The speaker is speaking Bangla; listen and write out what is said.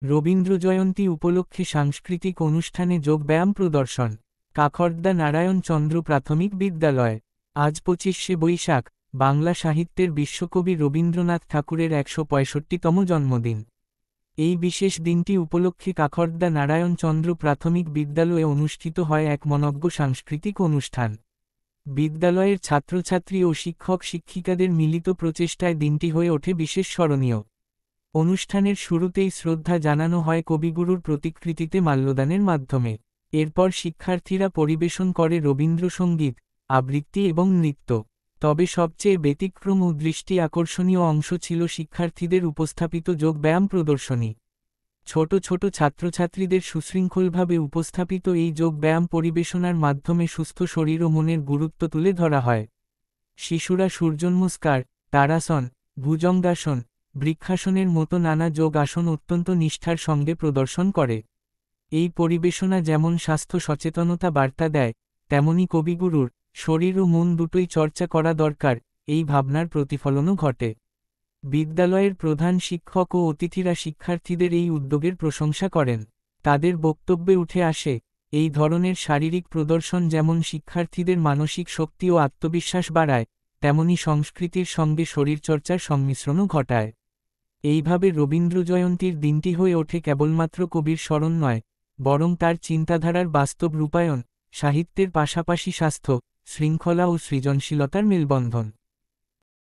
রবীন্দ্রজয়ন্তী উপলক্ষে সাংস্কৃতিক অনুষ্ঠানে যোগব্যায়াম প্রদর্শন। কাকড়দা নারায়ণ চন্দ্র প্রাথমিক বিদ্যালয়। আজ 25শে বৈশাখ, বাংলা সাহিত্যের বিশ্বকবি রবীন্দ্রনাথ ঠাকুরের 165তম জন্মদিন। এই বিশেষ দিনটি উপলক্ষে কাকড়দা নারায়ণ চন্দ্র প্রাথমিক বিদ্যালয়ে অনুষ্ঠিত হয় এক মনজ্ঞ সাংস্কৃতিক অনুষ্ঠান। বিদ্যালয়ের ছাত্রছাত্রী ও শিক্ষক শিক্ষিকাদের মিলিত প্রচেষ্টায় দিনটি হয়ে ওঠে বিশেষ স্মরণীয়। অনুষ্ঠানের শুরুতেই শ্রদ্ধা জানানো হয় কবিগুরুর প্রতিকৃতিতে মাল্যদানের মাধ্যমে। এরপর শিক্ষার্থীরা পরিবেশন করে রবীন্দ্রসঙ্গীত, আবৃত্তি এবং নৃত্য। তবে সবচেয়ে ব্যতিক্রম ও দৃষ্টি আকর্ষণীয় অংশ ছিল শিক্ষার্থীদের উপস্থাপিত যোগব্যায়াম প্রদর্শনী। ছোট ছোট ছাত্রছাত্রীদের সুশৃঙ্খলভাবে উপস্থাপিত এই যোগব্যায়াম পরিবেশনার মাধ্যমে সুস্থ শরীর ও মনের গুরুত্ব তুলে ধরা হয়। শিশুরা সূর্যনমস্কার, তারাসন, ভুজঙ্গাসন, বৃক্ষাসনের মতো নানা যোগ আসন অত্যন্ত নিষ্ঠার সঙ্গে প্রদর্শন করে। এই পরিবেশনা যেমন স্বাস্থ্য সচেতনতা বার্তা দেয়, তেমনি কবিগুরুর শরীর ও মন দুটোই চর্চা করা দরকার, এই ভাবনার প্রতিফলনও ঘটে। বিদ্যালয়ের প্রধান শিক্ষক ও অতিথিরা শিক্ষার্থীদের এই উদ্যোগের প্রশংসা করেন। তাদের বক্তব্যে উঠে আসে, এই ধরনের শারীরিক প্রদর্শন যেমন শিক্ষার্থীদের মানসিক শক্তি ও আত্মবিশ্বাস বাড়ায়, তেমনি সংস্কৃতির সঙ্গে শরীরচর্চার সংমিশ্রণও ঘটায়। এইভাবে রবীন্দ্রজয়ন্তীর দিনটি হয়ে ওঠে কেবলমাত্র কবির স্মরণ নয়, বরং তার চিন্তাধারার বাস্তব রূপায়ণ, সাহিত্যের পাশাপাশি স্বাস্থ্য, শৃঙ্খলা ও সৃজনশীলতার মেলবন্ধন।